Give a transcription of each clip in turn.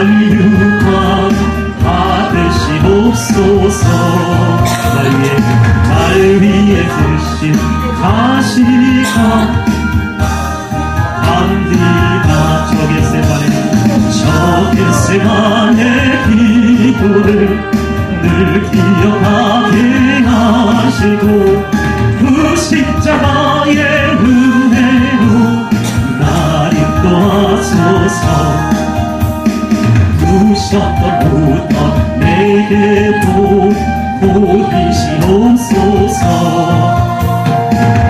만유한 받으시옵소서. 날 위에 드신 가시가 감디가 저 겟세마네 기도를 늘 기억하게 하시고 그 십자가의 은혜로 날 인도하소서. 부셨던 묻던 내게 보이시옵소서.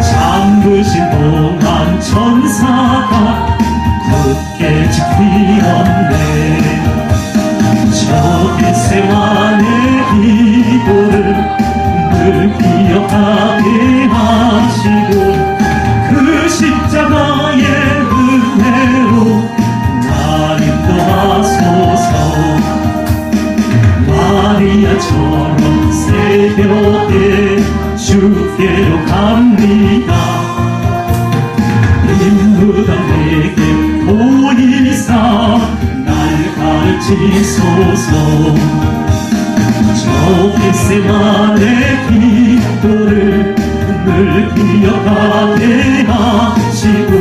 잠그신 동안 천사가 굳게 지키었네. 저 겟세마네 기도를 늘 기억하게 하시고 그 십자가의 은혜로 날 인도하소서. 마리아처럼 새벽에 주께로 갑니다. 인무당 내게 보이사 날 가르치소서. 저 겟세마네 기도를 늘 기억하게 하시고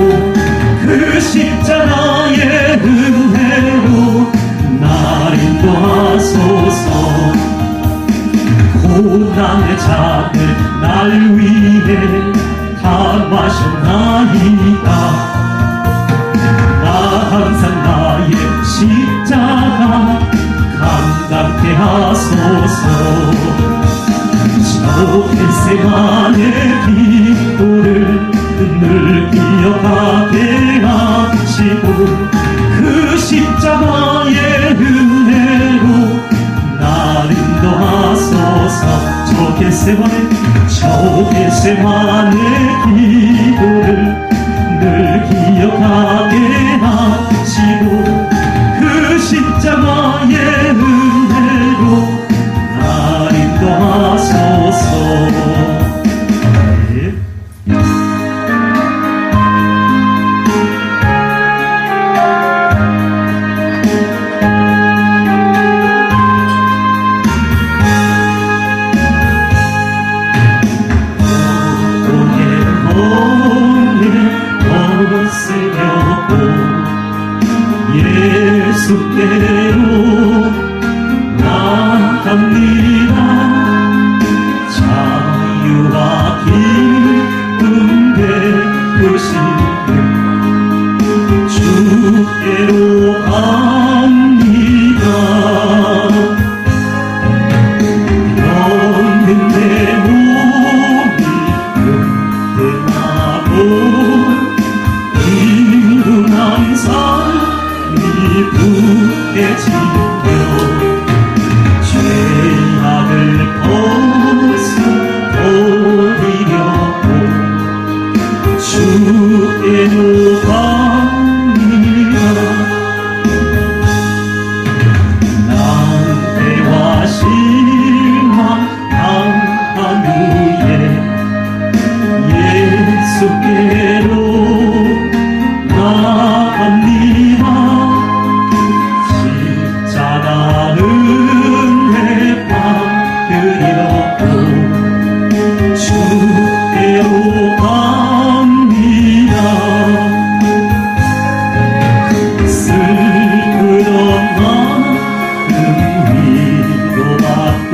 그 십자가의 은혜로 날 인도하소서. 고난의 잔을 날 위해 다 마셨나이다. 나 항상 나의 십자가 감당케 하소서. 저 겟세마네 기도를 늘 기억하게 하시고 그 십자가의 은혜로 날 인도하소서. 저 겟세마네 기도를 늘 기억하게 하시고 그 십자가의 은혜로 날 인도하소서. 예수께로 나갑니다. 자유와 기쁨 베푸시는 주께로 갑니다. 병든 내 몸이 든든하고 빈궁한 삶이 굳게 지며 죄악을 벗어버리려고 주께로 갑니다. 낭패와 실망 당한 후에 예수께로 나갑니다. 십자가 은혜 받으려고 주께로 갑니다. 슬프던 마음 위로받고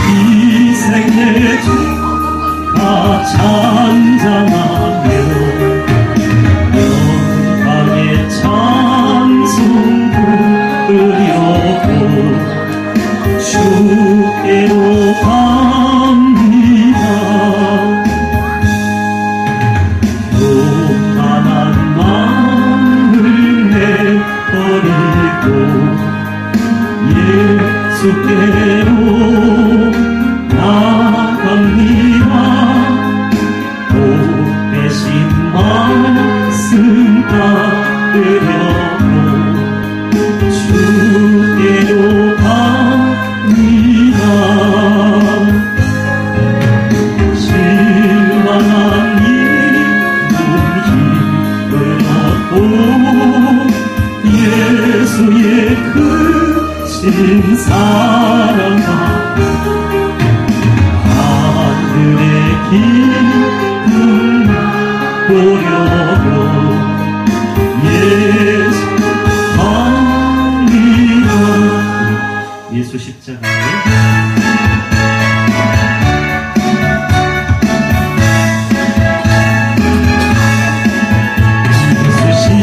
희생의 주가 찬양하며 영광의 찬송 부르려고 주께로 갑니다. 교만한 마음을 내버리고 예수께로 나갑니다. 대신 말씀 받으려고 주께로 갑니다. 실망한 이름 힘을 얻고 예수 예수의 크신 사랑과 하늘의 기쁨 보려고 예수 합니다. 예수 십자가에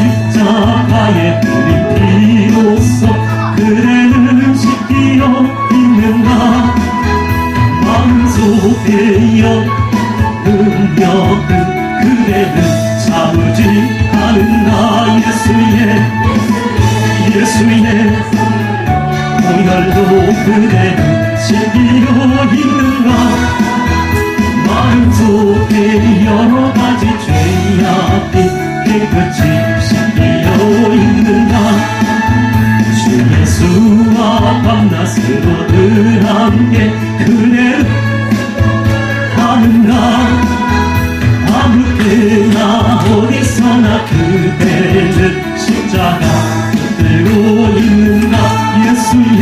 십자가에 뿌린 피로써 그대를 지키어 있는가 마음속에 능력은 그대를 참으지 않는다 예수의 보혈로 그대를 지키어 있는가 마음속에 여러 가지 죄악이 깨끗이 씻기어 있는가 주 예수와 밤낮으로 늘 함께 그대를 하는가 아무 때나 어디서나 그대를 십자가 들고 있는가 예수의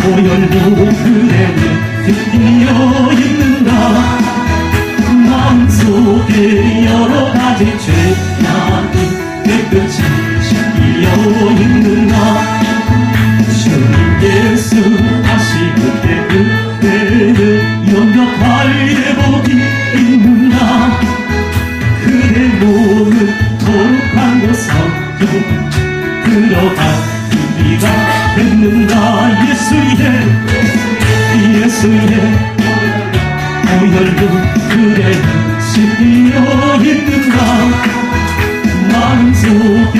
보혈로 그대를 지키어 있는가 마음속에 여러 가지 죄악이 깨끗이 씻기어 있는가 주님께서 다시 그대를 연결할 예복이 있는가 그대 몸은 거룩한 곳 성경 들어갈 준비가 됐는가 예수의 보혈로 그대를 지키어 있는가 마음속에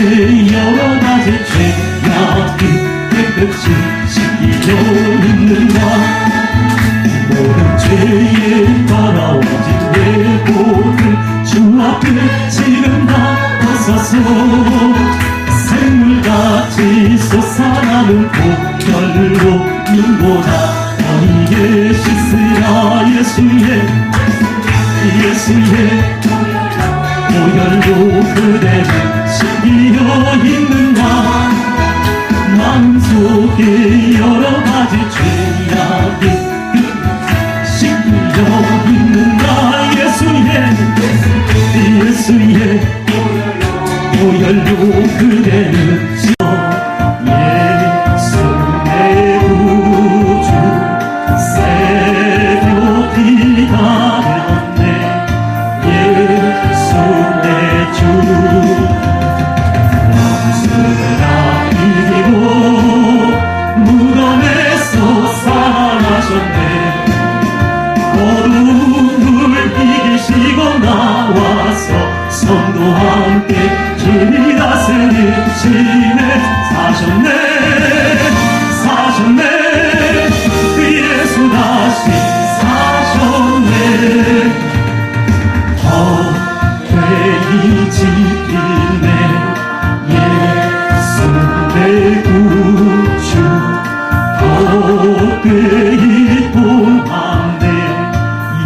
여러 가지 죄악이 깨끗이 씻기어 있는가 모든 죄에 따라오진 예복을 주 앞에 지금 나서서 샘물같이 솟아나는 보혈로 눈보다 너희의 씻으라 예수의 보혈로 그대를 지키어 있는가 마음속에 여러 가지 죄악이 씻기어 있는가 예수의 보혈로 그대를 성도와 함께 길이 다스리시네 사셨네 예수 다시 사셨네 헛되이 지키네 예수 내 구주 헛되이 통하네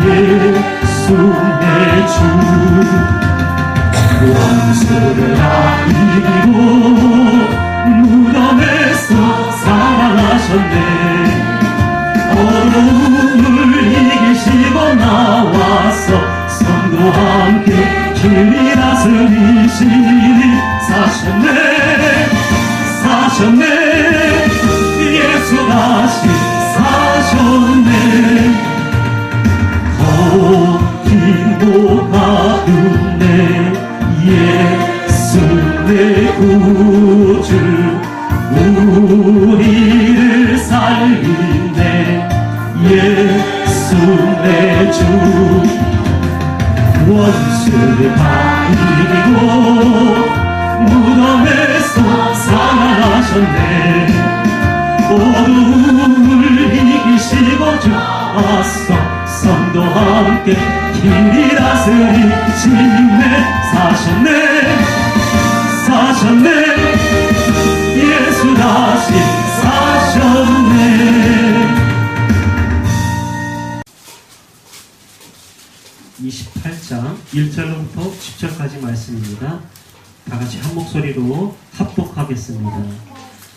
예수 내 주 원수를 다 이기고 무덤에서 살아나셨네 어둠을 이기시고 나와서 성도와 함께 길이 다스리시니 사셨네 예수 다시 사셨네 걷기도 가둔네 예수 내 구주 우리를 살리네 예수 내 주 원수를 다 이기고 무덤에서 살아나셨네 어둠을 이기시고 주와서 성도와 함께 길이 다스리시네 사셨네 예수 다시 사셨네 28장 1절로부터 10절까지 말씀입니다. 다같이 한 목소리로 합독하겠습니다.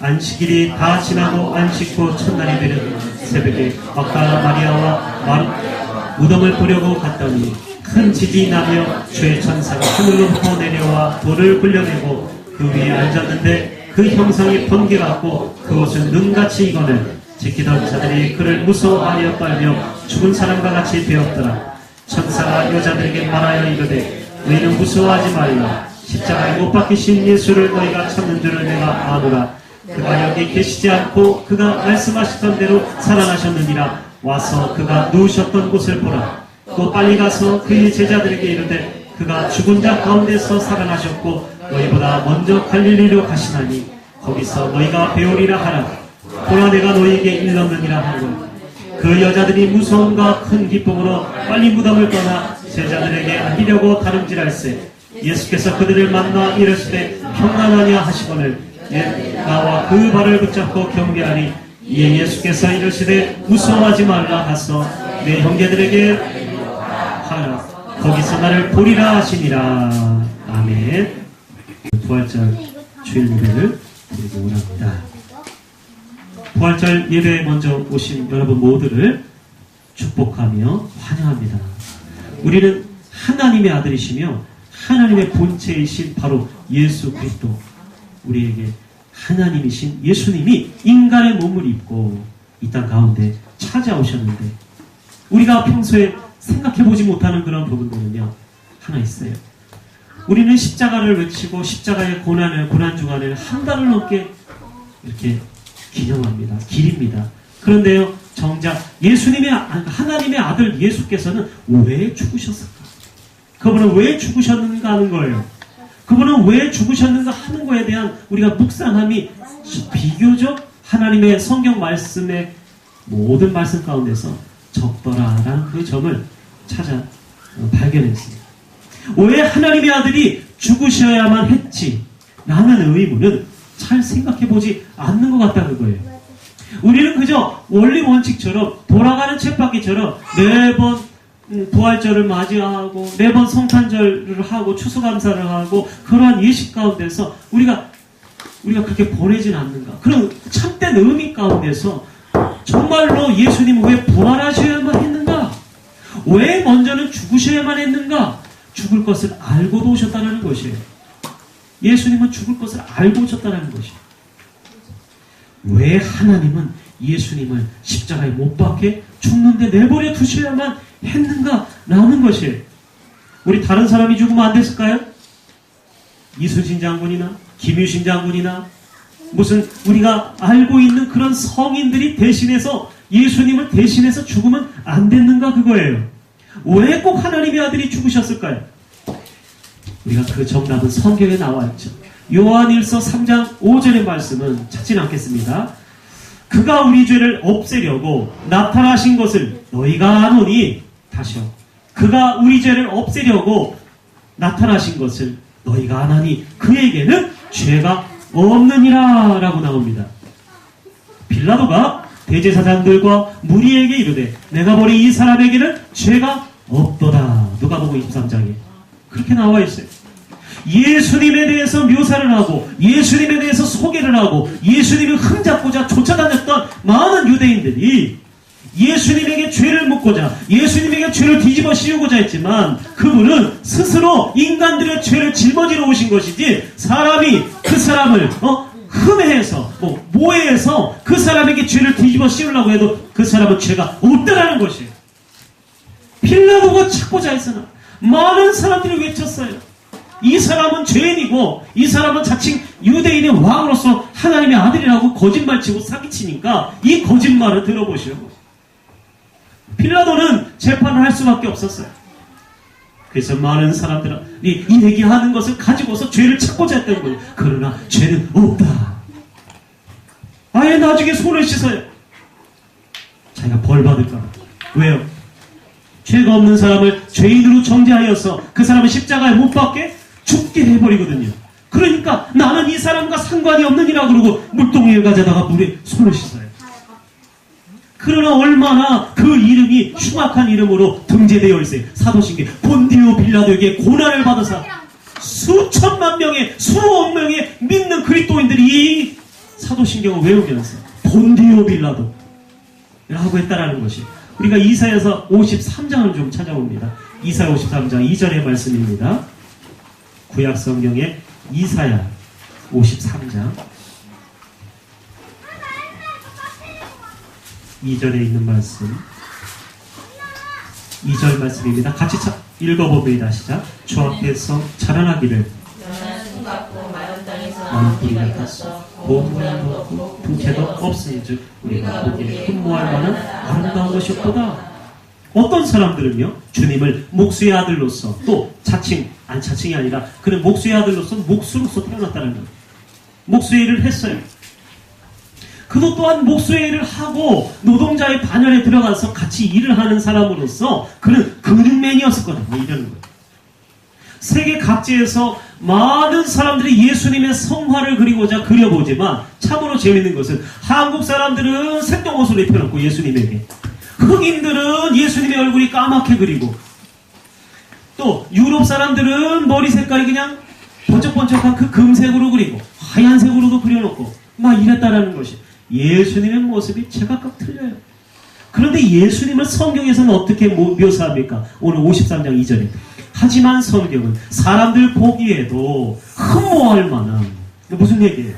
안식일이 다 지나고 안식 후 첫날이 되는 새벽에 막달라 마리아와 무덤을 보려고 갔더니 큰 지진이 나며 주의 천사가 하늘로부터 내려와 돌을 굴려내고 그 위에 앉았는데 그 형상이 번개같고 그 옷은 눈같이 익어내 지키던 자들이 그를 무서워하여 떨며 죽은 사람과 같이 되었더라. 천사가 여자들에게 말하여 이르되 너희는 무서워하지 말라. 십자가에 못 박히신 예수를 너희가 찾는 줄을 내가 아노라. 그가 여기 계시지 않고 그가 말씀하셨던 대로 살아나셨느니라. 와서 그가 누우셨던 곳을 보라. 또 빨리 가서 그의 제자들에게 이르되 그가 죽은 자 가운데서 살아나셨고 너희보다 먼저 갈릴리로 가시나니 거기서 너희가 배우리라 하라. 보라 내가 너희에게 일렀느니라 하고 그 여자들이 무서움과 큰 기쁨으로 빨리 무덤을 떠나 제자들에게 알리려고 다름질할세. 예수께서 그들을 만나 이르시되 평안하냐 하시거늘 나와 그 발을 붙잡고 경계하니 이에 예수께서 이르시되 무서워하지 말라 하소 내 형제들에게 하라. 거기서 나를 보리라 하시니라. 아멘. 부활절 주일 예배를 드리고 오랍니다. 부활절 예배에 먼저 오신 여러분 모두를 축복하며 환영합니다. 우리는 하나님의 아들이시며 하나님의 본체이신 바로 예수 그리스도, 우리에게 하나님이신 예수님이 인간의 몸을 입고 이 땅 가운데 찾아오셨는데 우리가 평소에 생각해보지 못하는 그런 부분들은요 하나 있어요. 우리는 십자가를 외치고 십자가의 고난 주간을 한 달을 넘게 이렇게 기념합니다. 기립니다. 그런데요, 정작 하나님의 아들 예수께서는 왜 죽으셨을까? 그분은 왜 죽으셨는가 하는 거예요. 그분은 왜 죽으셨는가 하는 거에 대한 우리가 묵상함이 비교적 하나님의 성경 말씀의 모든 말씀 가운데서 적더라라는 그 점을 찾아 발견했습니다. 왜 하나님의 아들이 죽으셔야만 했지? 라는 의문은 잘 생각해보지 않는 것 같다는 거예요. 우리는 그저 원리 원칙처럼 돌아가는 쳇바퀴처럼 매번 부활절을 맞이하고 매번 성탄절을 하고 추수감사를 하고 그러한 예식 가운데서 우리가 그렇게 보내진 않는가. 그런 참된 의미 가운데서 정말로 예수님은 왜 부활하셔야만 했는가? 왜 먼저는 죽으셔야만 했는가? 죽을 것을 알고도 오셨다는 것이에요. 예수님은 죽을 것을 알고 오셨다는 것이에요. 왜 하나님은 예수님을 십자가에 못 박혀 죽는데 내버려 두셔야만 했는가? 라는 것이에요. 우리 다른 사람이 죽으면 안 됐을까요? 이순신 장군이나 김유신 장군이나 무슨 우리가 알고 있는 그런 성인들이 대신해서 예수님을 대신해서 죽으면 안 됐는가 그거예요. 왜 꼭 하나님의 아들이 죽으셨을까요? 우리가 그 정답은 성경에 나와 있죠. 요한일서 3장 5절의 말씀은 찾진 않겠습니다. 그가 우리 죄를 없애려고 나타나신 것을 너희가 아노니, 다시요. 그가 우리 죄를 없애려고 나타나신 것을 너희가 아나니 그에게는 죄가 없느니라 라고 나옵니다. 빌라도가 대제사장들과 무리에게 이르되 내가 보니 이 사람에게는 죄가 없도다. 누가복음 23장에 그렇게 나와 있어요. 예수님에 대해서 묘사를 하고 예수님에 대해서 소개를 하고 예수님을 흠잡고자 쫓아다녔던 많은 유대인들이 예수님에게 죄를 묻고자 예수님에게 죄를 뒤집어 씌우고자 했지만 그분은 스스로 인간들의 죄를 짊어지러 오신 것이지 사람이 그 사람을 흠해서 모해해서 그 사람에게 죄를 뒤집어 씌우려고 해도 그 사람은 죄가 없다라는 것이에요. 빌라도가 찾고자 했으나 많은 사람들이 외쳤어요. 이 사람은 죄인이고 이 사람은 자칭 유대인의 왕으로서 하나님의 아들이라고 거짓말치고 사기치니까 이 거짓말을 들어보시오. 빌라도는 재판을 할 수밖에 없었어요. 그래서 많은 사람들은 이 얘기하는 것을 가지고서 죄를 찾고자 했던 거예요. 그러나 죄는 없다. 아예 나중에 손을 씻어요. 자기가 벌 받을까 봐. 왜요? 죄가 없는 사람을 죄인으로 정죄하여서 그 사람을 십자가에 못 박게 죽게 해버리거든요. 그러니까 나는 이 사람과 상관이 없느니라 그러고 물동이를 가져다가 물에 손을 씻어요. 그러나 얼마나 그 이름이 흉악한 이름으로 등재되어 있어요. 사도신경 본디오 빌라도에게 고난을 받아서 수천만 명의, 수억 명의 믿는 그리스도인들이 이 사도신경을 외우면서 본디오 빌라도 라고 했다라는 것이, 우리가 이사야서 53장을 좀 찾아봅니다. 이사야 53장 2절의 말씀입니다. 구약 성경의 이사야 53장 2절에 있는 말씀, 2절 말씀입니다. 같이 읽어봅니다. 시작. 주 앞에서 자라나기를 많은 뿌리 같았어 몸 모양도 없고 풍채도 없으니즉 우리가 보기에 흠모할 만한 아름다운 것이 없도다. 어떤 사람들은요, 주님을 목수의 아들로서, 또 자칭이 아니라 그는 목수의 아들로서 목수로서 태어났다는 거예요. 목수의 일을 했어요. 그도 또한 목수의 일을 하고 노동자의 반열에 들어가서 같이 일을 하는 사람으로서 그는 근육맨이었었거든요. 뭐 이러는 거예요. 세계 각지에서 많은 사람들이 예수님의 성화를 그리고자 그려보지만, 참으로 재밌는 것은 한국 사람들은 색동옷을 입혀놓고 예수님에게, 흑인들은 예수님의 얼굴이 까맣게 그리고, 또 유럽 사람들은 머리 색깔이 그냥 번쩍번쩍한 그 금색으로 그리고 하얀색으로도 그려놓고 막 이랬다라는 것이, 예수님의 모습이 제각각 틀려요. 그런데 예수님을 성경에서는 어떻게 묘사합니까? 오늘 53장 2절에 하지만 성경은 사람들 보기에도 흠모할 만한, 무슨 얘기예요?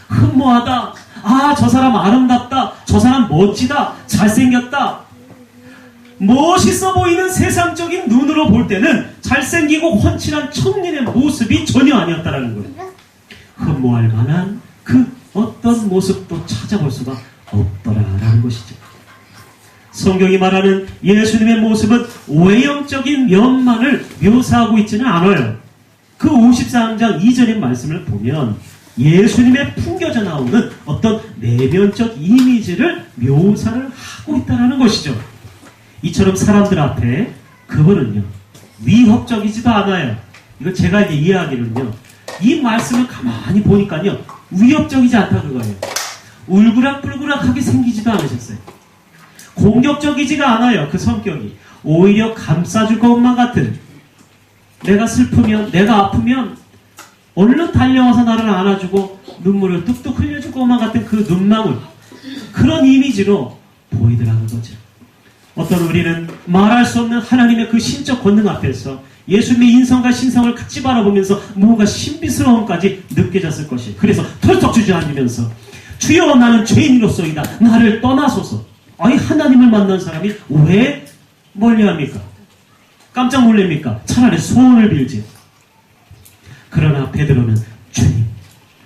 흠모하다. 아, 저 사람 아름답다. 저 사람 멋지다. 잘생겼다. 멋있어 보이는 세상적인 눈으로 볼 때는 잘생기고 훤칠한 청년의 모습이 전혀 아니었다라는 거예요. 흠모할 만한 그 어떤 모습도 찾아볼 수가 없더라라는 것이죠. 성경이 말하는 예수님의 모습은 외형적인 면만을 묘사하고 있지는 않아요. 그 53장 2절의 말씀을 보면 예수님의 풍겨져 나오는 어떤 내면적 이미지를 묘사를 하고 있다는 것이죠. 이처럼 사람들 앞에 그분은요, 위협적이지도 않아요. 이거 제가 이제 이해하기는요, 이 말씀을 가만히 보니까요, 위협적이지 않다 그거예요. 울그락불그락하게 생기지도 않으셨어요. 공격적이지가 않아요. 그 성격이 오히려 감싸줄 것만 같은, 내가 슬프면, 내가 아프면 얼른 달려와서 나를 안아주고 눈물을 뚝뚝 흘려줄 것만 같은 그 눈망울, 그런 이미지로 보이더라는 거죠. 어떤 우리는 말할 수 없는 하나님의 그 신적 권능 앞에서 예수님의 인성과 신성을 같이 바라보면서 뭔가 신비스러움까지 느껴졌을 것이, 그래서 털썩 주저앉으면서 주여 나는 죄인으로서이다. 나를 떠나소서. 아니, 하나님을 만난 사람이 왜 멀리합니까? 깜짝 놀랍니까? 차라리 소원을 빌지. 그러나 베드로는 주님,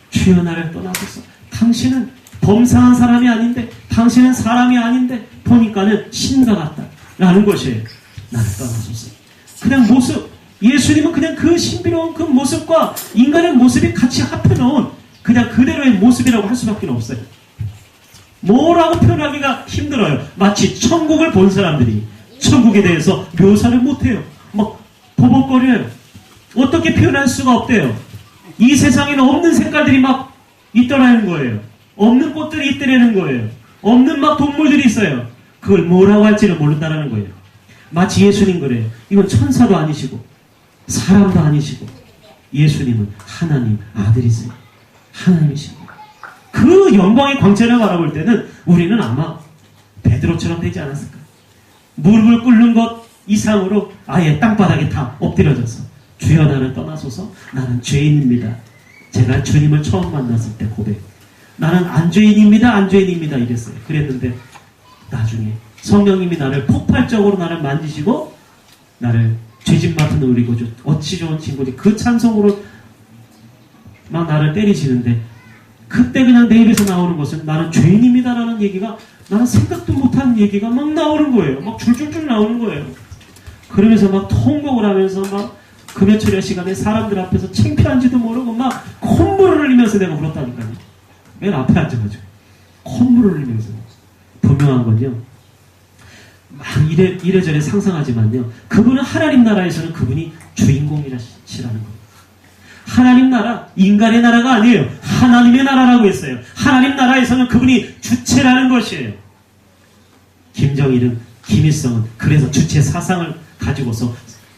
주여 나를 떠나소서. 당신은 범상한 사람이 아닌데, 당신은 사람이 아닌데 보니까는 신과 같다 라는 것이에요. 나를 떠나소서. 그냥 모습, 예수님은 그냥 그 신비로운 그 모습과 인간의 모습이 같이 합해놓은 그냥 그대로의 모습이라고 할 수밖에 없어요. 뭐라고 표현하기가 힘들어요. 마치 천국을 본 사람들이 천국에 대해서 묘사를 못해요. 막 버벅거려요. 어떻게 표현할 수가 없대요. 이 세상에는 없는 색깔들이 막 있더라는 거예요. 없는 꽃들이 있더라는 거예요. 없는 막 동물들이 있어요. 그걸 뭐라고 할지는 모른다는 거예요. 마치 예수님 그래요. 이건 천사도 아니시고 사람도 아니시고 예수님은 하나님 아들이세요. 하나님이십니다. 그 영광의 광채를 바라볼 때는 우리는 아마 베드로처럼 되지 않았을까. 무릎을 꿇는 것 이상으로 아예 땅바닥에 다 엎드려져서 주여 나를 떠나소서. 나는 죄인입니다. 제가 주님을 처음 만났을 때 고백. 나는 안죄인입니다. 안죄인입니다. 이랬어요. 그랬는데 나중에 성령님이 나를 폭발적으로 나를 만지시고 나를 죄짐 맡은 우리고 어찌 좋은 친구니 그 찬송으로 막 나를 때리시는데 그때 그냥 내 입에서 나오는 것은 나는 죄인입니다라는 얘기가 나는 생각도 못한 얘기가 막 나오는 거예요. 막 줄줄줄 나오는 거예요. 그러면서 막 통곡을 하면서 막 금요철야 시간에 사람들 앞에서 창피한지도 모르고 막 콧물을 흘리면서 내가 울었다니까요. 맨 앞에 앉아가지고 콧물을 흘리면서. 분명한 건요, 막 이래저래 상상하지만요, 그분은 하나님 나라에서는 그분이 주인공이라시라는 거예요. 하나님 나라, 인간의 나라가 아니에요. 하나님의 나라라고 했어요. 하나님 나라에서는 그분이 주체라는 것이에요. 김정일은, 김일성은 그래서 주체 사상을 가지고서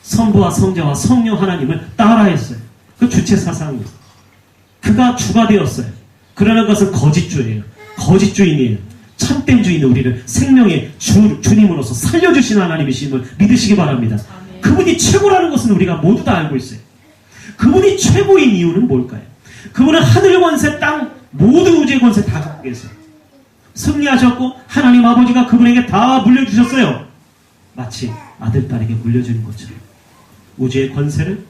성부와 성자와 성령 하나님을 따라했어요. 그 주체 사상이에요. 그가 주가 되었어요. 그러나 그것은 거짓주예요. 거짓주인이에요. 참된 주인은 우리를 생명의 주님으로서 살려주신 하나님이심을 믿으시기 바랍니다. 그분이 최고라는 것은 우리가 모두 다 알고 있어요. 그분이 최고인 이유는 뭘까요? 그분은 하늘 권세, 땅, 모든 우주의 권세 다 갖고 계세요. 승리하셨고 하나님 아버지가 그분에게 다 물려주셨어요. 마치 아들, 딸에게 물려주는 것처럼 우주의 권세를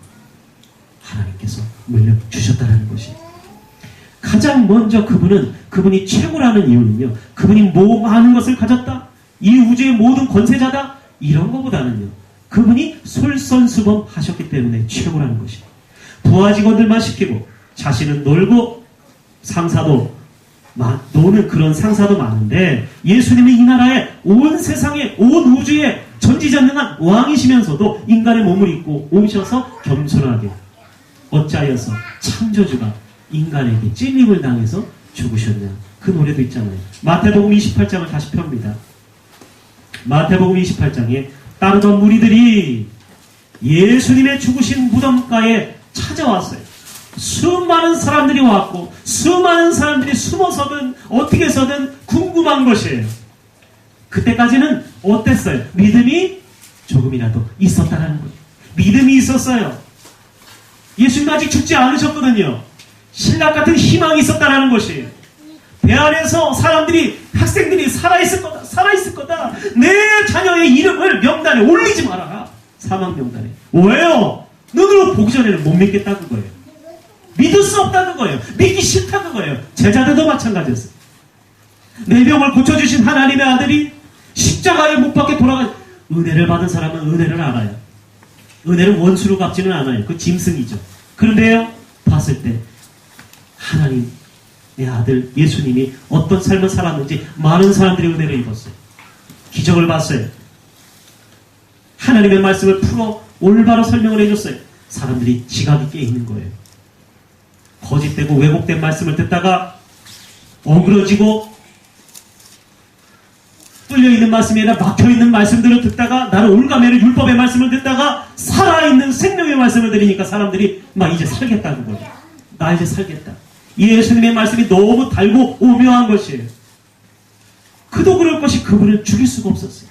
하나님께서 물려주셨다는 것이 가장 먼저 그분이 최고라는 이유는요. 그분이 많은 것을 가졌다. 이 우주의 모든 권세자다. 이런 것보다는요. 그분이 솔선수범하셨기 때문에 최고라는 것이 부하 직원들만 시키고 자신은 놀고 상사도 노는 그런 상사도 많은데 예수님은 이 나라에 온 세상에 온 우주에 전지전능한 왕이시면서도 인간의 몸을 입고 오셔서 겸손하게 어찌하여서 창조주가 인간에게 찔림을 당해서 죽으셨냐. 그 노래도 있잖아요. 마태복음 28장을 다시 펴봅니다. 마태복음 28장에 따르던 무리들이 예수님의 죽으신 무덤가에 찾아왔어요. 수많은 사람들이 왔고 수많은 사람들이 숨어서든 어떻게 해서든 궁금한 것이에요. 그때까지는 어땠어요? 믿음이 조금이라도 있었다는 거예요. 믿음이 있었어요. 예수님 아직 죽지 않으셨거든요. 신랑 같은 희망이 있었다는 것이에요. 배 안에서 학생들이 살아있을 거다. 내 자녀의 이름을 명단에 올리지 말아라. 사망 명단에. 왜요? 눈으로 보기 전에는 못 믿겠다는 거예요. 믿을 수 없다는 거예요. 믿기 싫다는 거예요. 제자들도 마찬가지였어요. 내 병을 고쳐주신 하나님의 아들이 십자가에 못 박혀 은혜를 받은 사람은 은혜를 알아요. 은혜는 원수로 갚지는 않아요. 그 짐승이죠. 그런데요, 봤을 때 하나님의 아들 예수님이 어떤 삶을 살았는지 많은 사람들이 은혜를 입었어요. 기적을 봤어요. 하나님의 말씀을 풀어 올바로 설명을 해줬어요. 사람들이 지각이 깨 있는 거예요. 거짓되고 왜곡된 말씀을 듣다가 어그러지고 뚫려있는 말씀이 아니라 막혀있는 말씀들을 듣다가 나는 올가매를 율법의 말씀을 듣다가 살아있는 생명의 말씀을 들으니까 사람들이 막 이제 살겠다는 거예요. 나 이제 살겠다. 예수님의 말씀이 너무 달고 오묘한 것이에요. 그도 그럴 것이 그분을 죽일 수가 없었어요.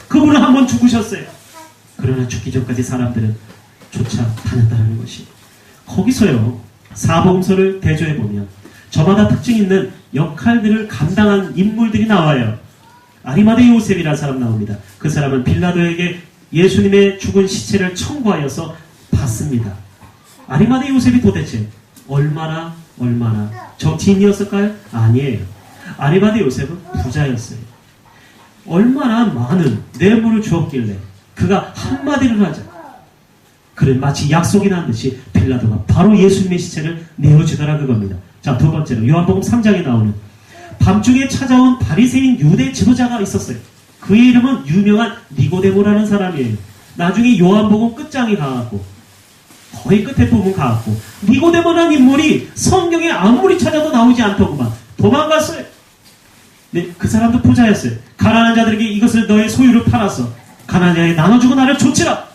그분은 한번 죽으셨어요. 그러나 죽기 전까지 사람들은 쫓아다녔다는 것이 거기서요. 사복음서를 대조해보면 저마다 특징 있는 역할들을 감당한 인물들이 나와요. 아리마대 요셉이라는 사람 나옵니다. 그 사람은 빌라도에게 예수님의 죽은 시체를 청구하여서 받습니다. 아리마대 요셉이 도대체 얼마나 정치인이었을까요? 아니에요. 아리마대 요셉은 부자였어요. 얼마나 많은 뇌물을 주었길래 그가 한마디를 하자. 그래 마치 약속이 난 듯이 빌라도가 바로 예수님의 시체를 내어주더라 그겁니다. 자, 두 번째로 요한복음 3장에 나오는 밤중에 찾아온 바리새인 유대 지도자가 있었어요. 그의 이름은 유명한 니고데모라는 사람이에요. 나중에 요한복음 끝장이 가갖고 거의 끝에 부분 가갖고 니고데모라는 인물이 성경에 아무리 찾아도 나오지 않더구만 도망갔어요. 네, 그 사람도 부자였어요. 가난한 자들에게 이것을 너의 소유를 팔아서 가난한 자에게 나눠주고 나를 좇으라.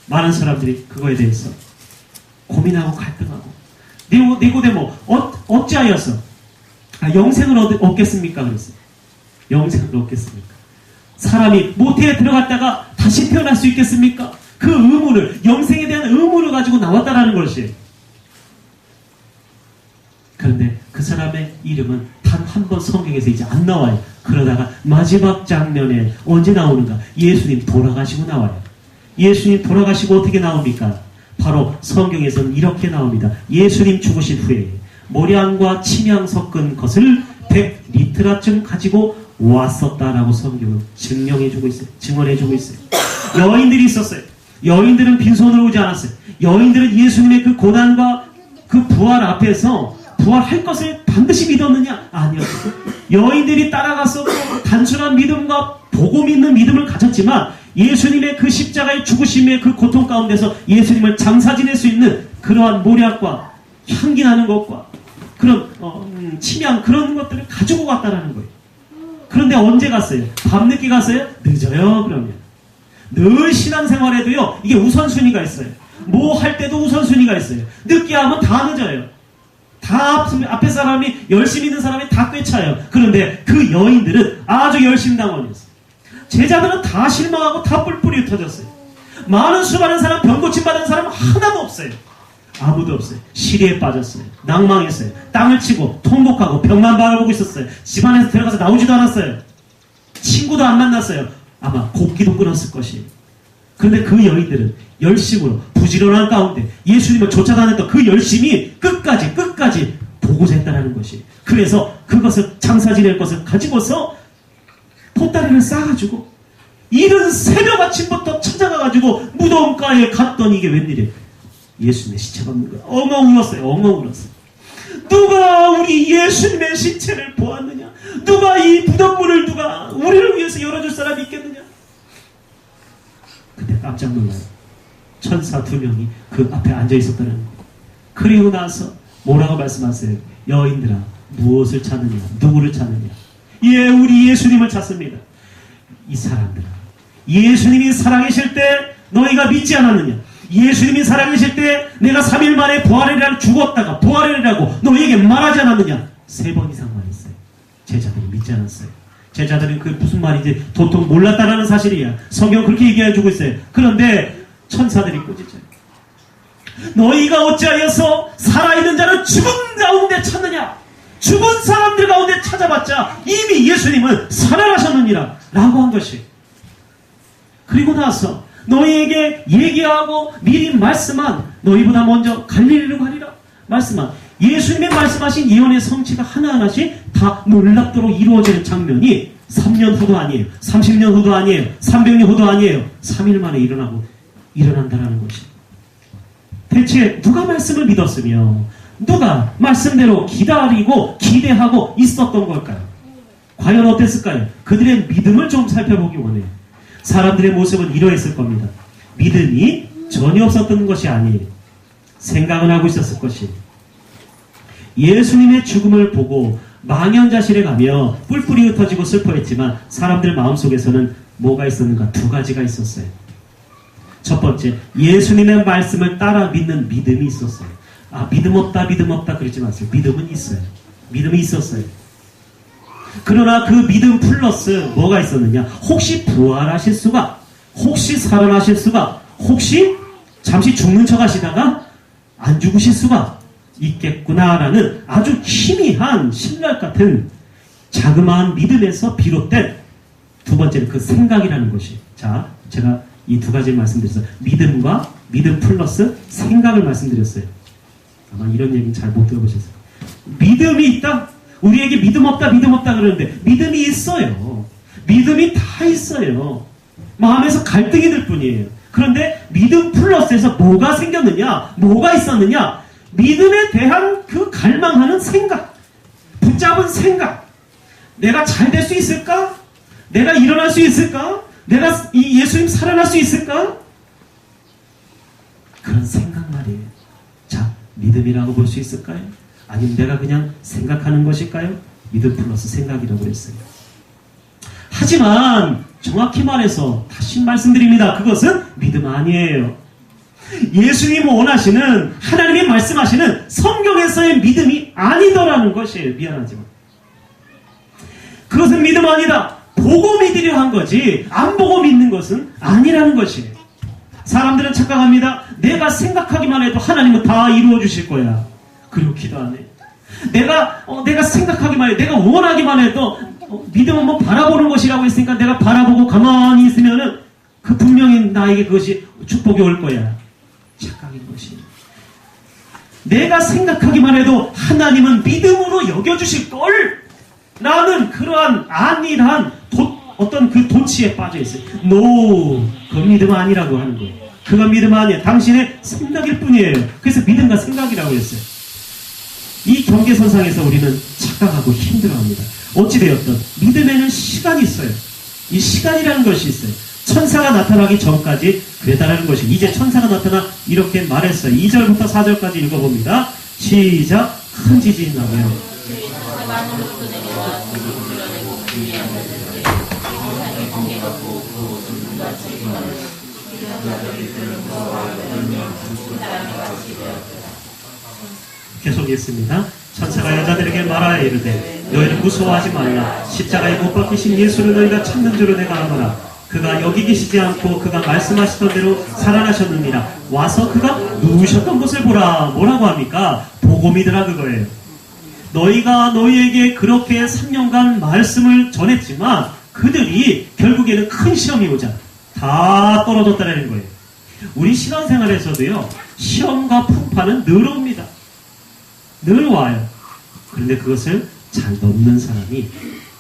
많은 사람들이 그거에 대해서 고민하고 갈등하고 니고데모 어찌하여서 영생을 얻겠습니까? 그랬어요. 영생을 얻겠습니까? 사람이 모태에 들어갔다가 다시 태어날 수 있겠습니까? 그 의문을 영생에 대한 의문을 가지고 나왔다라는 것이에요. 그런데 그 사람의 이름은 단 한 번 성경에서 이제 안 나와요. 그러다가 마지막 장면에 언제 나오는가? 예수님 돌아가시고 나와요. 예수님 돌아가시고 어떻게 나옵니까? 바로 성경에서는 이렇게 나옵니다. 예수님 죽으신 후에 모량과 침향 섞은 것을 100리트라쯤 가지고 왔었다라고 성경은 증명해주고 있어요. 증언해주고 있어요. 여인들이 있었어요. 여인들은 빈손으로 오지 않았어요. 여인들은 예수님의 그 고난과 그 부활 앞에서 부활할 것을 반드시 믿었느냐? 아니었어요. 여인들이 따라가서 단순한 믿음과 복음 있는 믿음을 가졌지만 예수님의 그 십자가의 죽으심의 그 고통 가운데서 예수님을 장사 지낼 수 있는 그러한 모략과 향기 나는 것과 그런 침향 그런 것들을 가지고 갔다라는 거예요. 그런데 언제 갔어요? 밤늦게 갔어요? 늦어요. 그러면 늘 신앙생활에도요, 이게 우선순위가 있어요. 뭐 할 때도 우선순위가 있어요. 늦게 하면 다 늦어요. 다 앞에 사람이, 열심히 있는 사람이 다 꿰차요. 그런데 그 여인들은 아주 열심당원이었어요. 제자들은 다 실망하고 다 뿔뿔이 흩어졌어요. 많은 수많은 사람, 병 고침받은 사람 하나도 없어요. 아무도 없어요. 시리에 빠졌어요. 낭망했어요. 땅을 치고 통곡하고 벽만 바라보고 있었어요. 집안에서 들어가서 나오지도 않았어요. 친구도 안 만났어요. 아마 곱기도 끊었을 것이에요. 그런데 그 여인들은 열심으로 부지런한 가운데 예수님을 쫓아다녔던 그 열심이 끝까지 보고자 했다는 것이. 그래서 그것을 장사 지낼 것을 가지고서 보따리를 싸가지고 이른 새벽 아침부터 찾아가가지고 무덤가에 갔더니 이게 웬일이에요? 예수님의 시체가 없는 거예요. 엉엉 울었어요. 누가 우리 예수님의 시체를 보았느냐? 누가 이 무덤문을 누가 우리를 위해서 열어줄 사람이 있겠느냐? 그때 깜짝 놀라요. 천사 2명이 그 앞에 앉아 있었다는 거예요. 그리고 나서 뭐라고 말씀하세요? 여인들아, 무엇을 찾느냐? 누구를 찾느냐? 예, 우리 예수님을 찾습니다. 이 사람들아, 예수님이 살아계실 때 너희가 믿지 않았느냐? 예수님이 살아계실 때 내가 3일 만에 부활이라고 죽었다가 부활이라고 너희에게 말하지 않았느냐? 3번 이상 말했어요. 제자들이 믿지 않았어요. 제자들은 그 무슨 말인지 도통 몰랐다라는 사실이야. 성경 그렇게 얘기해주고 있어요. 그런데 천사들이 꾸짖어요. 너희가 어찌하여서 살아있는 자는 죽은 가운데 찾느냐? 죽은 사람들 가운데 찾아봤자 이미 예수님은 살아나셨느니라 라고 한 것이. 그리고 나서 너희에게 얘기하고 미리 말씀한, 너희보다 먼저 갈릴리로 가리라 말씀한, 예수님의 말씀하신 예언의 성취가 하나하나씩 다 놀랍도록 이루어지는 장면이 3년 후도 아니에요. 30년 후도 아니에요. 300년 후도 아니에요. 3일 만에 일어난다라는 것이. 대체 누가 말씀을 믿었으며 누가 말씀대로 기다리고 기대하고 있었던 걸까요? 과연 어땠을까요? 그들의 믿음을 좀 살펴보기 원해요. 사람들의 모습은 이러했을 겁니다. 믿음이 전혀 없었던 것이 아니에요. 생각은 하고 있었을 것이에요. 예수님의 죽음을 보고 망연자실해 가며 뿔뿔이 흩어지고 슬퍼했지만 사람들 마음속에서는 뭐가 있었는가? 2가지가 있었어요. 첫 번째, 예수님의 말씀을 따라 믿는 믿음이 있었어요. 아, 믿음 없다 그러지 마세요. 믿음은 있어요. 믿음이 있었어요. 그러나 그 믿음 플러스 뭐가 있었느냐? 혹시 부활하실 수가, 혹시 살아나실 수가, 혹시 잠시 죽는 척 하시다가 안 죽으실 수가 있겠구나라는 아주 희미한 신랄 같은 자그마한 믿음에서 비롯된 2번째는 그 생각이라는 것이. 자, 제가 이 2가지 말씀드렸어요. 믿음과 믿음 플러스 생각을 말씀드렸어요. 아마 이런 얘기는 잘 못 들어보셨어요. 믿음이 있다? 우리에게 믿음 없다 그러는데 믿음이 있어요. 믿음이 다 있어요. 마음에서 갈등이 들 뿐이에요. 그런데 믿음 플러스에서 뭐가 생겼느냐? 뭐가 있었느냐? 믿음에 대한 그 갈망하는 생각, 붙잡은 생각. 내가 잘 될 수 있을까? 내가 일어날 수 있을까? 내가 이 예수님 살아날 수 있을까? 그런 생각 말이에요. 자, 믿음이라고 볼 수 있을까요? 아니면 내가 그냥 생각하는 것일까요? 믿음 플러스 생각이라고 그랬어요. 하지만 정확히 말해서 다시 말씀드립니다. 그것은 믿음 아니에요. 예수님이 원하시는, 하나님이 말씀하시는 성경에서의 믿음이 아니더라는 것이에요. 미안하지만 그것은 믿음 아니다. 보고 믿으려 한 거지 안 보고 믿는 것은 아니라는 것이에요. 사람들은 착각합니다. 내가 생각하기만 해도 하나님은 다 이루어 주실 거야. 그리고 기도 안 해. 내가 생각하기만 해도, 내가 원하기만 해도 믿음은 뭐 바라보는 것이라고 했으니까 내가 바라보고 가만히 있으면은 그 분명히 나에게 그것이 축복이 올 거야. 착각인 것이. 내가 생각하기만 해도 하나님은 믿음으로 여겨주실 걸 라는 그러한 안일한 어떤 그 도치에 빠져 있어요. 노, 그건 믿음 아니라고 하는 거예요. 그건 믿음 아니에요. 당신의 생각일 뿐이에요. 그래서 믿음과 생각이라고 했어요. 이 경계선상에서 우리는 착각하고 힘들어합니다. 어찌되었든 믿음에는 시간이 있어요. 이 시간이라는 것이 있어요. 천사가 나타나기 전까지 그랬다라는 것이. 이제 천사가 나타나 이렇게 말했어요. 2절부터 4절까지 읽어봅니다. 시작. 큰 지진이 나고요. 계속했습니다. 천사가 여자들에게 말하여 이르되 너희는 무서워하지 말라. 십자가에 못 박히신 예수를 너희가 찾는 줄을 내가 아노라. 그가 여기 계시지 않고 그가 말씀하시던 대로 살아나셨느니라. 와서 그가 누우셨던 곳을 보라. 뭐라고 합니까? 보고 믿으라 그거예요. 너희가 너희에게 그렇게 3년간 말씀을 전했지만 그들이 결국에는 큰 시험이 오자 다 떨어졌다는 거예요. 우리 신앙생활에서도요, 시험과 풍파는 늘 옵니다. 늘 와요. 그런데 그것을 잘 넘는 사람이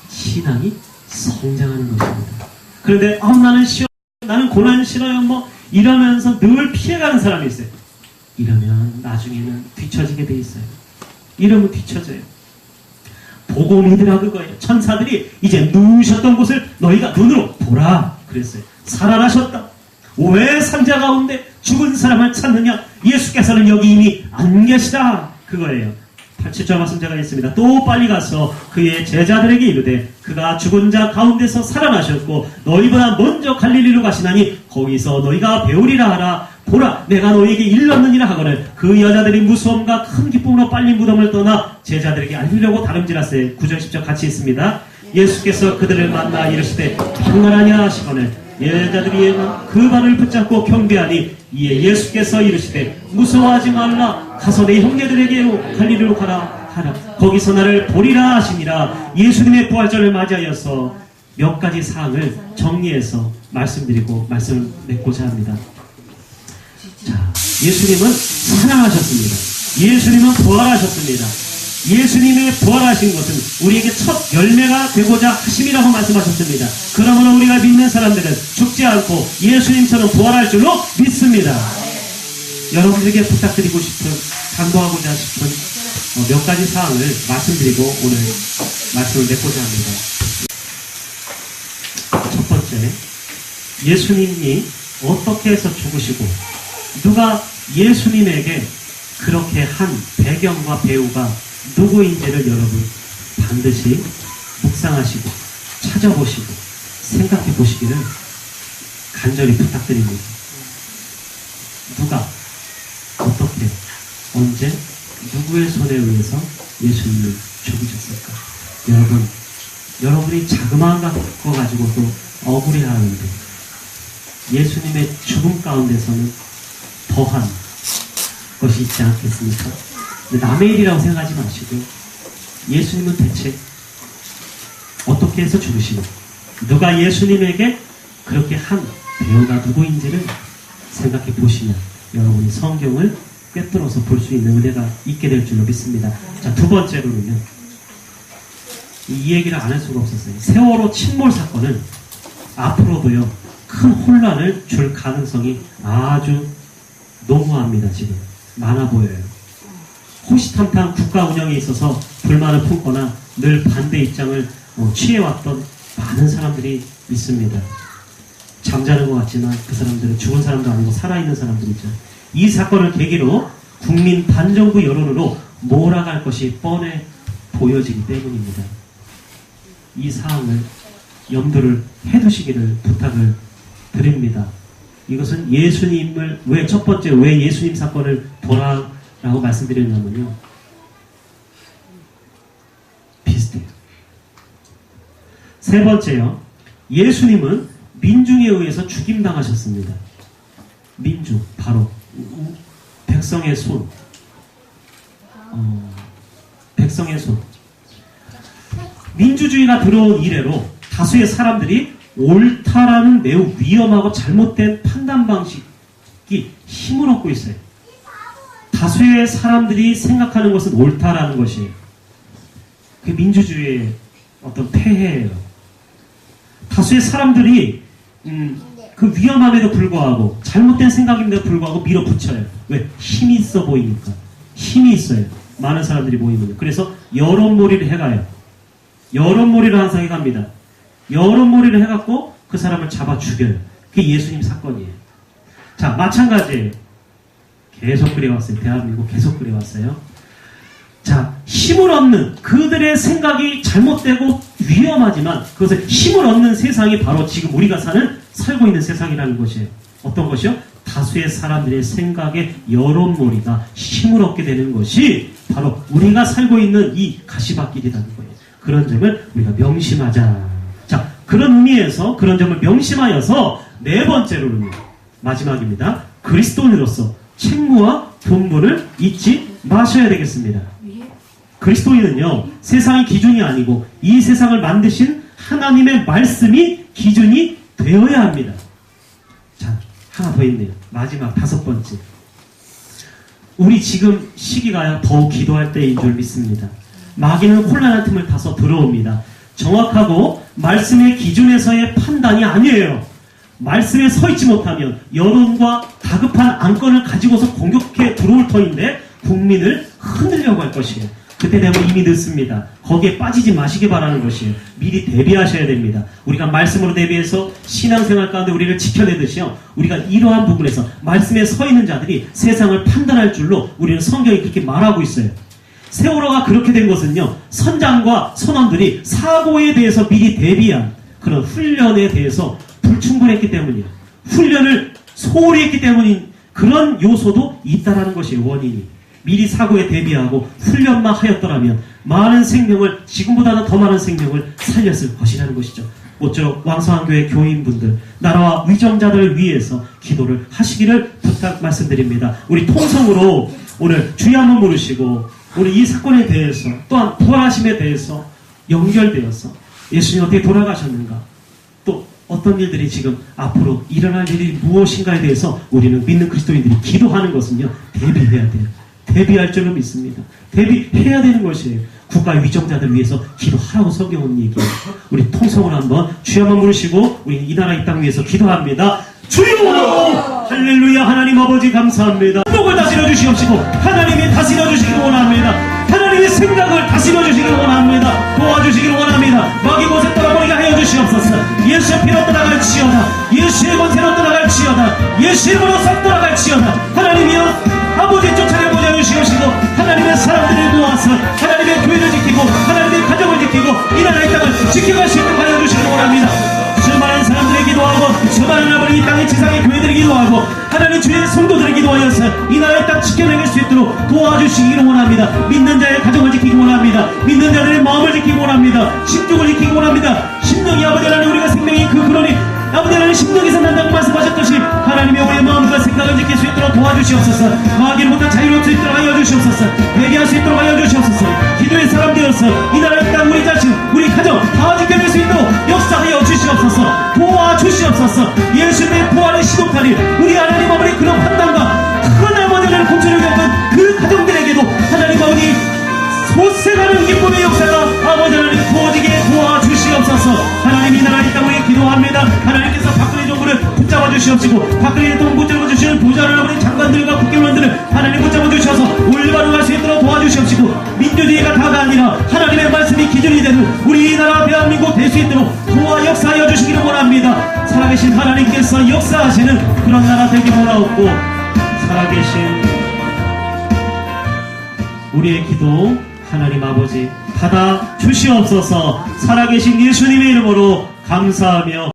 신앙이 성장하는 것입니다. 그런데 나는 시험, 나는 고난 싫어요 뭐 이러면서 늘 피해가는 사람이 있어요. 이러면 나중에는 뒤처지게 돼 있어요. 이러면 뒤처져요. 보고 믿으라 그거예요. 천사들이 이제 누우셨던 곳을 너희가 눈으로 보라 그랬어요. 살아나셨다. 왜 상자 가운데 죽은 사람을 찾느냐? 예수께서는 여기 이미 안 계시다 그거예요. 87절 말씀자가 있습니다. 또 빨리 가서 그의 제자들에게 이르되 그가 죽은 자 가운데서 살아나셨고 너희보다 먼저 갈릴리로 가시나니 거기서 너희가 배우리라 하라. 보라 내가 너희에게 일렀느니라 하거늘 그 여자들이 무서움과 큰 기쁨으로 빨리 무덤을 떠나 제자들에게 알리려고 다름질하세. 9절 10절 같이 있습니다. 예수께서 그들을 만나 이르시되 평안하냐 하시거늘 여자들이 그 발을 붙잡고 경배하니 이에 예수께서 이르시되 무서워하지 말라. 가서 내 형제들에게 갈릴리로 가라 하라. 거기서 나를 보리라 하시니라. 예수님의 부활절을 맞이하여서 몇 가지 사항을 정리해서 말씀드리고 말씀을 맺고자 합니다. 자, 예수님은 살아나셨습니다. 예수님은 부활하셨습니다. 예수님의 부활하신 것은 우리에게 첫 열매가 되고자 하심이라고 말씀하셨습니다. 그러므로 우리가 믿는 사람들은 죽지 않고 예수님처럼 부활할 줄로 믿습니다. 여러분들에게 부탁드리고 싶은, 강조하고자 싶은 몇 가지 사항을 말씀드리고 오늘 말씀을 맺고자 합니다. 첫 번째, 예수님이 어떻게 해서 죽으시고 누가 예수님에게 그렇게 한 배경과 배우가 누구인지를 여러분 반드시 묵상하시고 찾아보시고 생각해 보시기를 간절히 부탁드립니다. 누가 어떻게 언제 누구의 손에 의해서 예수님을 죽이셨을까? 여러분이 자그마한 거 가지고도 억울해하는데 예수님의 죽음 가운데서는 더한 것이 있지 않겠습니까? 남의 일이라고 생각하지 마시고 예수님은 대체 어떻게 해서 죽으시고 누가 예수님에게 그렇게 한 배우가 누구인지를 생각해 보시면 여러분이 성경을 꿰뚫어서 볼 수 있는 은혜가 있게 될 줄로 믿습니다. 자, 두 번째로는요, 이 얘기를 안 할 수가 없었어요. 세월호 침몰 사건은 앞으로도요 큰 혼란을 줄 가능성이 아주 농후합니다. 지금 많아 보여요. 호시탐탐 국가 운영에 있어서 불만을 품거나 늘 반대 입장을 취해왔던 많은 사람들이 있습니다. 잠자는 것 같지만 그 사람들은 죽은 사람도 아니고 살아있는 사람들이죠. 이 사건을 계기로 국민 반정부 여론으로 몰아갈 것이 뻔해 보여지기 때문입니다. 이 사항을 염두를 해두시기를 부탁을 드립니다. 이것은 예수님을 첫 번째 왜 예수님 사건을 보라라고 말씀드렸냐면요, 비슷해요. 세 번째요, 예수님은 민중에 의해서 죽임당하셨습니다. 민중, 바로 백성의 손, 백성의 손. 민주주의가 들어온 이래로 다수의 사람들이 옳다라는 매우 위험하고 잘못된 판단 방식이 힘을 얻고 있어요. 다수의 사람들이 생각하는 것은 옳다라는 것이에요. 그게 민주주의의 어떤 폐해예요. 다수의 사람들이 그 위험함에도 불구하고 잘못된 생각임에도 불구하고 밀어붙여요. 왜? 힘이 있어 보이니까. 힘이 있어요. 많은 사람들이 모이면. 그래서 여론몰이를 해가요. 여론몰이를 항상 해갑니다. 여론몰이를 해갖고 그 사람을 잡아 죽여요. 그게 예수님 사건이에요. 자, 마찬가지예요. 계속 그래왔어요. 대한민국 계속 그래왔어요. 자, 힘을 얻는, 그들의 생각이 잘못되고 위험하지만 그것을 힘을 얻는 세상이 바로 지금 우리가 살고 있는 세상이라는 것이에요. 어떤 것이요? 다수의 사람들의 생각에 여론몰이가 힘을 얻게 되는 것이 바로 우리가 살고 있는 이 가시밭길이라는 거예요. 그런 점을 우리가 명심하자. 자, 그런 의미에서 그런 점을 명심하여서 네 번째로는요. 마지막입니다. 그리스도인으로서 책무와 본분을 잊지 마셔야 되겠습니다. 그리스도인은요, 세상의 기준이 아니고 이 세상을 만드신 하나님의 말씀이 기준이 되어야 합니다. 자, 하나 더 있네요. 마지막 5번째. 우리 지금 시기가 더욱 기도할 때인 줄 믿습니다. 마귀는 혼란한 틈을 타서 들어옵니다. 정확하고 말씀의 기준에서의 판단이 아니에요. 말씀에 서 있지 못하면 여론과 다급한 안건을 가지고서 공격해 들어올 터인데 국민을 흔들려고 할 것이에요. 그때 되면 이미 늦습니다. 거기에 빠지지 마시기 바라는 것이에요. 미리 대비하셔야 됩니다. 우리가 말씀으로 대비해서 신앙생활 가운데 우리를 지켜내듯이요. 우리가 이러한 부분에서 말씀에 서 있는 자들이 세상을 판단할 줄로 우리는 성경이 그렇게 말하고 있어요. 세월호가 그렇게 된 것은요. 선장과 선원들이 사고에 대해서 미리 대비한 그런 훈련에 대해서 불충분했기 때문이에요. 훈련을 소홀히 했기 때문인 그런 요소도 있다라는 것이에요. 원인이. 미리 사고에 대비하고 훈련만 하였더라면 많은 생명을, 지금보다는 더 많은 생명을 살렸을 것이라는 것이죠. 모쪼록 왕성한 교회 교인분들, 나라와 위정자들을 위해서 기도를 하시기를 부탁 말씀드립니다. 우리 통성으로 오늘 주의 한번 부르시고 오늘 이 사건에 대해서 또한 부활하심에 대해서 연결되어서 예수님 어떻게 돌아가셨는가, 또 어떤 일들이 지금 앞으로 일어날 일이 무엇인가에 대해서 우리는 믿는 그리스도인들이 기도하는 것은요, 대비해야 돼요. 대비할 줄로 믿습니다. 대비해야 되는 것이에요. 국가의 위정자들 위해서 기도하라고 성경은 얘기해요. 우리 통성을 한번 주여 한번 부르시고 우리 이 나라 이 땅 위해서 기도합니다. 주여! 할렐루야. 하나님 아버지 감사합니다. 행복을 다스려 주시옵시고 하나님이 다스려 주시기를 원합니다. 하나님의 생각을 다스려 주시기를 원합니다. 도와주시기를 원합니다. 마귀 곳에 떠나버리게 하여 주시옵소서. 예수의 피로 떠나갈지어다. 예수의 권세로 떠나갈지어다. 예수의 이름으로 싹 떠나갈지어다. 하나님이여, 아버지 쫓아내고자 주시옵시고 하나님의 사람들을 모아서 하나님의 교회를 지키고 하나님의 가정을 지키고 이 나라의 땅을 지켜갈 수 있도록 하여 주시기를 원합니다. 수많은 사람들이 기도하고 수많은 아버지 이 땅의 지상의 교회들이 기도하고 하나님 주의 성도들이 기도하여서 이 나라의 땅 지켜내길 수 있도록 도와주시기를 원합니다. 믿는 자의 가정을 지키기 원합니다. 믿는 자들의 마음을 지키기 원합니다. 심중을 지키기 원합니다. 심령이 아버지 하나님, 우리가 생명이 그러니 아버지 하나님 심령에서 난다고 말씀하셨듯이 하나님의 우리의 마음과 생각을 지킬 수 있도록 도와주시옵소서. 마귀로부터 자유로울 수 있도록 하여 주시옵소서. 회개할 수 있도록 하여 주시옵소서. 기도의 사람 되어서 이 나라의 땅 우리 자신 우리 가정 다 지켜낼 수 있도록 역사하여 주시옵소서. 도와주시옵소서. 예수님의 부활의 시동탄이 우리 하나님 아버지 그런 판단과 큰 아버지를 공천을 겪은 그 가정들에게도 하나님 아버지 소생하는 기쁨의 역사가 아버지 하나님 부어지게 도와주시옵소서. 하나님 이 나라 이 땅 위에 기도합니다. 하나님께서 박근혜 정부를 붙잡아 주시옵시고 박근혜 대통령 붙잡아 주시는 부자를 아버지 장관들과 국회의원들을 하나님 붙잡아 주셔서 올바로 갈 수 있도록 도와주시옵시고 민주주의가 다가 아니라 하나님의 말씀이 기준이 되는 우리 이 나라 대한민국 될 수 있도록 도와 역사하여 주시기를 원합니다. 살아계신 하나님께서 역사하시는 그런 나라 되기 원하옵고 살아계신 우리의 기도 하나님 아버지 받아 주시옵소서. 살아계신 예수님의 이름으로 감사하며